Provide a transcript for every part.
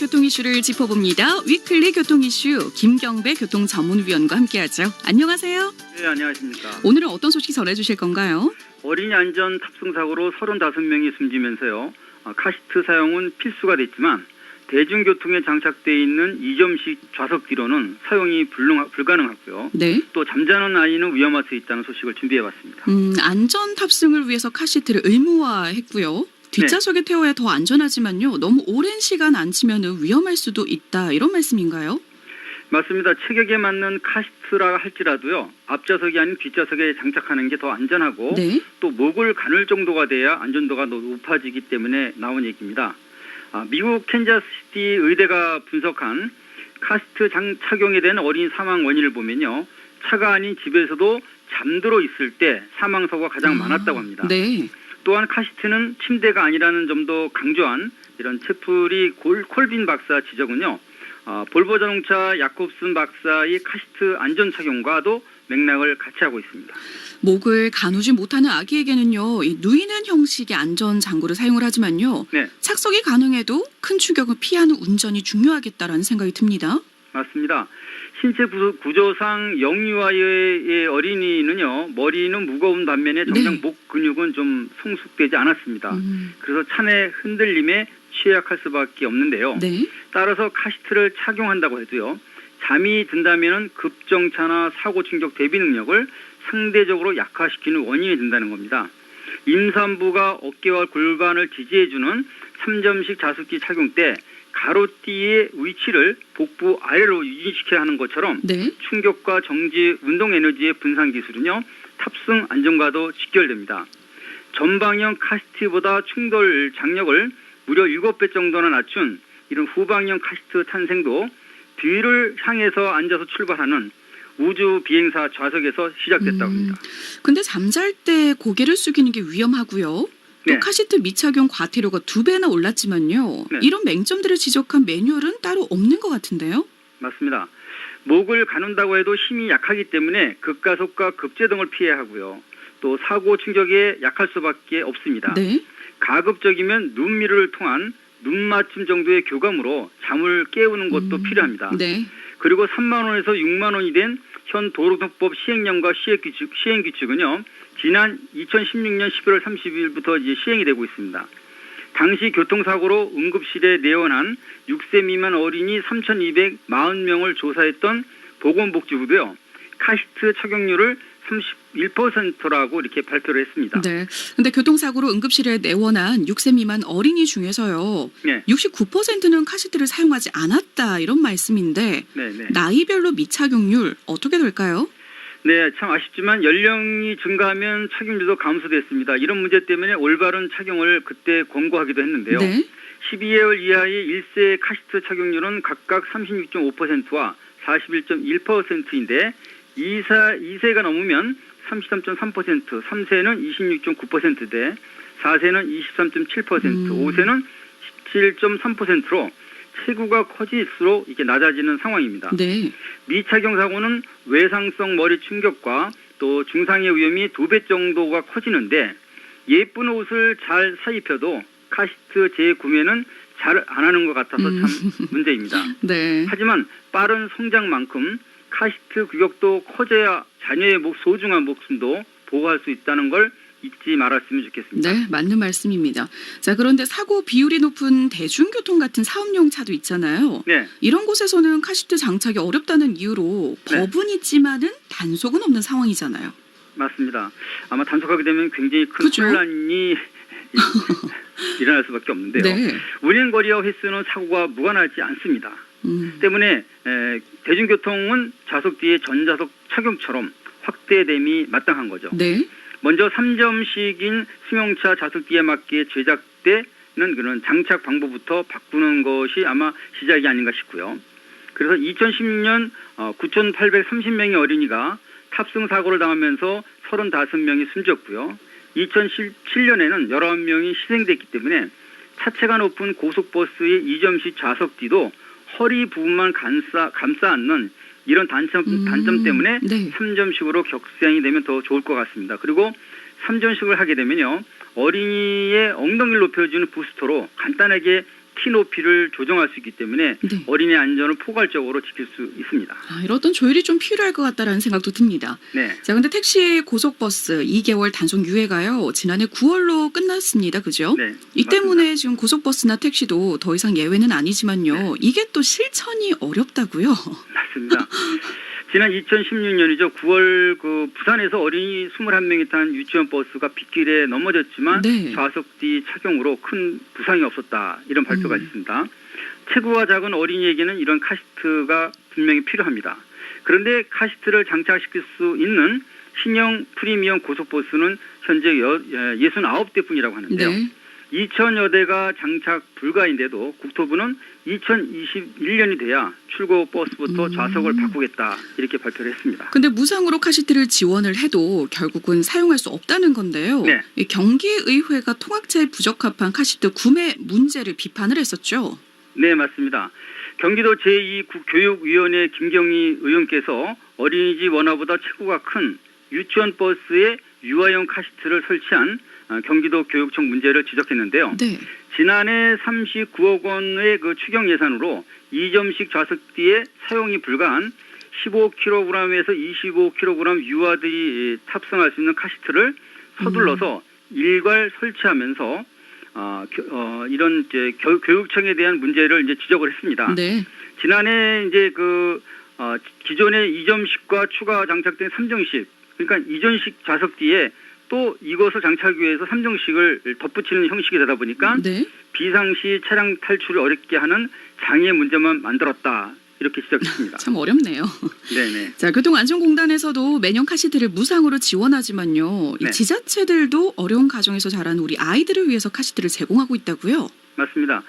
교통 이슈를 짚어봅니다. 위클리 교통 이슈 김경배 교통전문위원과 함께하죠. 안녕하세요. 네, 안녕하십니까. 오늘은 어떤 소식 전해주실 건가요? 어린이 안전 탑승 사고로 35명이 숨지면서요. 카시트 사용은 필수가 됐지만 대중교통에 장착되어 있는 이점식 좌석 뒤로는 사용이 불가능하고요. 네. 또 잠자는 아이는 위험할 수 있다는 소식을 준비해봤습니다. 안전 탑승을 위해서 카시트를 의무화했고요. 뒷좌석에 태워야 더 안전하지만요. 너무 오랜 시간 앉으면 위험할 수도 있다. 이런 말씀인가요? 맞습니다. 체격에 맞는 카시트라 할지라도요. 앞좌석이 아닌 뒷좌석에 장착하는 게 더 안전하고 네. 또 목을 가눌 정도가 돼야 안전도가 높아지기 때문에 나온 얘기입니다. 미국 캔자스시티 의대가 분석한 카시트 착용에 대한 어린이 사망 원인을 보면요. 차가 아닌 집에서도 잠들어 있을 때 사망사고가 가장 많았다고 합니다. 네. 또한 카시트는 침대가 아니라는 점도 강조한 이런 채플이 콜빈 박사 지적은요. 볼보 자동차 야콥슨 박사의 카시트 안전 착용과도 맥락을 같이 하고 있습니다. 목을 가누지 못하는 아기에게는요. 이 누이는 형식의 안전 장구를 사용을 하지만요. 네. 착석이 가능해도 큰 충격을 피하는 운전이 중요하겠다라는 생각이 듭니다. 맞습니다. 신체 구조상 영유아의 어린이는요. 머리는 무거운 반면에 정작 네. 목 근육은 좀 성숙되지 않았습니다. 그래서 차내 흔들림에 취약할 수밖에 없는데요. 네. 따라서 카시트를 착용한다고 해도요. 잠이 든다면 급정차나 사고 충격 대비 능력을 상대적으로 약화시키는 원인이 된다는 겁니다. 임산부가 어깨와 골반을 지지해주는 3점식 자석기 착용 때 가로띠의 위치를 복부 아래로 유지시켜야 하는 것처럼 네. 충격과 정지 운동 에너지의 분산 기술은요. 탑승 안전과도 직결됩니다. 전방형 카시트보다 충돌 장력을 무려 7배 정도나 낮춘 이런 후방형 카시트 탄생도 뒤를 향해서 앉아서 출발하는 우주 비행사 좌석에서 시작됐다고 합니다. 근데 잠잘 때 고개를 숙이는 게 위험하고요. 또 네. 카시트 미착용 과태료가 2배나 올랐지만요. 네. 이런 맹점들을 지적한 매뉴얼은 따로 없는 것 같은데요. 맞습니다. 목을 가눈다고 해도 힘이 약하기 때문에 급가속과 급제동을 피해야 하고요. 또 사고 충격에 약할 수밖에 없습니다. 네. 가급적이면 눈미를 통한 눈 맞춤 정도의 교감으로 잠을 깨우는 것도 필요합니다. 네. 그리고 3만 원에서 6만 원이 된 현 도로교통법 시행령과 시행규칙은요. 지난 2016년 11월 30일부터 이제 시행이 되고 있습니다. 당시 교통사고로 응급실에 내원한 6세 미만 어린이 3,240명을 조사했던 보건복지부도요. 카시트 착용률을 31%라고 이렇게 발표를 했습니다. 네. 근데 교통사고로 응급실에 내원한 6세 미만 어린이 중에서요. 네. 69%는 카시트를 사용하지 않았다. 이런 말씀인데 네, 네. 나이별로 미착용률 어떻게 될까요? 네, 참 아쉽지만 연령이 증가하면 착용률도 감소됐습니다. 이런 문제 때문에 올바른 착용을 그때 권고하기도 했는데요. 네. 12개월 이하의 1세 카시트 착용률은 각각 36.5%와 41.1%인데 2세가 넘으면 33.3%, 3세는 26.9%대, 4세는 23.7%, 5세는 17.3%로 체구가 커질수록 이렇게 낮아지는 상황입니다. 네. 미착용 사고는 외상성 머리 충격과 또 중상해 위험이 2배 정도가 커지는데 예쁜 옷을 잘 사입혀도 카시트 재구매는 잘 안 하는 것 같아서 참 문제입니다. 네. 하지만 빠른 성장만큼 카시트 규격도 커져야 자녀의 소중한 목숨도 보호할 수 있다는 걸 잊지 말았으면 좋겠습니다. 네, 맞는 말씀입니다. 자, 그런데 사고 비율이 높은 대중교통 같은 사업용 차도 있잖아요. 네, 이런 곳에서는 카시트 장착이 어렵다는 이유로 네. 법은 있지만은 단속은 없는 상황이잖아요. 맞습니다. 아마 단속하게 되면 굉장히 큰 그죠? 혼란이 일어날 수밖에 없는데요. 네. 운행거리와 횟수는 사고가 무관하지 않습니다. 때문에 대중교통은 좌석 뒤에 전좌석 착용처럼 확대됨이 마땅한 거죠. 네. 먼저 3점식인 승용차 좌석 뒤에 맞게 제작되는 그런 장착 방법부터 바꾸는 것이 아마 시작이 아닌가 싶고요. 그래서 2016년 9,830명의 어린이가 탑승 사고를 당하면서 35명이 숨졌고요. 2017년에는 19명이 희생됐기 때문에 차체가 높은 고속버스의 2점식 좌석 뒤도 허리 부분만 감싸 안는 이런 단점 때문에 네. 3점식으로 격상이 되면 더 좋을 것 같습니다. 그리고 3점식을 하게 되면요. 어린이의 엉덩이를 높여주는 부스터로 간단하게 키 높이를 조정할 수 있기 때문에 네. 어린이 안전을 포괄적으로 지킬 수 있습니다. 이런 어떤 조율이 좀 필요할 것 같다라는 생각도 듭니다. 네, 자, 근데 택시 고속버스 2개월 단속 유예가요. 지난해 9월로 끝났습니다. 그죠? 네, 이 맞습니다. 때문에 지금 고속버스나 택시도 더 이상 예외는 아니지만요. 네. 이게 또 실천이 어렵다고요. 맞습니다. 지난 2016년이죠. 9월 부산에서 어린이 21명이 탄 유치원 버스가 빗길에 넘어졌지만 네. 좌석 뒤 착용으로 큰 부상이 없었다. 이런 발표가 있습니다. 체구가 작은 어린이에게는 이런 카시트가 분명히 필요합니다. 그런데 카시트를 장착시킬 수 있는 신형 프리미엄 고속버스는 현재 69대뿐이라고 하는데요. 네. 2,000여 대가 장착 불가인데도 국토부는 2021년이 돼야 출고 버스부터 좌석을 바꾸겠다 이렇게 발표를 했습니다. 근데 무상으로 카시트를 지원을 해도 결국은 사용할 수 없다는 건데요. 네. 이 경기의회가 통학자에 부적합한 카시트 구매 문제를 비판을 했었죠. 네, 맞습니다. 경기도 제2국교육위원회 김경희 의원께서 어린이집 원화보다 체구가 큰 유치원 버스에 유아용 카시트를 설치한 경기도 교육청 문제를 지적했는데요. 네. 지난해 39억 원의 추경 예산으로 2점식 좌석 뒤에 사용이 불가한 15kg에서 25kg 유아들이 탑승할 수 있는 카시트를 서둘러서 일괄 설치하면서 이런 이제 교육청에 대한 문제를 이제 지적을 했습니다. 네. 지난해 이제 기존의 2점식과 추가 장착된 3점식, 그러니까 2점식 좌석 뒤에 또 이것을 장착하기 위해서 3점식을 덧붙이는 형식이 되다 보니까 네. 비상시 차량 탈출을 어렵게 하는 장애 문제만 만들었다. 이렇게 지적했습니다. 참 어렵네요. 네네. 자, 교통안전공단에서도 매년 카시트를 무상으로 지원하지만요. 이 네. 지자체들도 어려운 가정에서 자라는 우리 아이들을 위해서 카시트를 제공하고 있다고요. 맞습니다.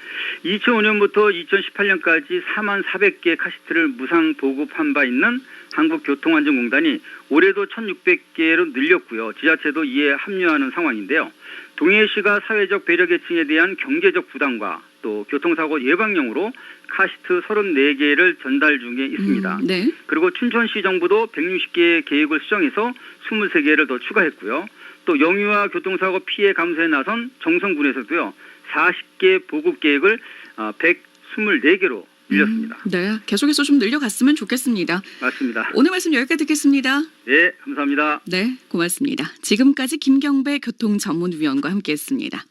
2005년부터 2018년까지 4만 400개 카시트를 무상 보급한 바 있는 한국교통안전공단이 올해도 1,600개로 늘렸고요. 지자체도 이에 합류하는 상황인데요. 동해시가 사회적 배려계층에 대한 경제적 부담과 또 교통사고 예방용으로 카시트 34개를 전달 중에 있습니다. 네. 그리고 춘천시 정부도 160개의 계획을 수정해서 23개를 더 추가했고요. 또 영유아 교통사고 피해 감소에 나선 정성군에서도요. 40개 보급 계획을 124개로 늘렸습니다. 네. 계속해서 좀 늘려갔으면 좋겠습니다. 맞습니다. 오늘 말씀 여기까지 듣겠습니다. 네, 감사합니다. 네, 고맙습니다. 지금까지 김경배 교통전문위원과 함께했습니다.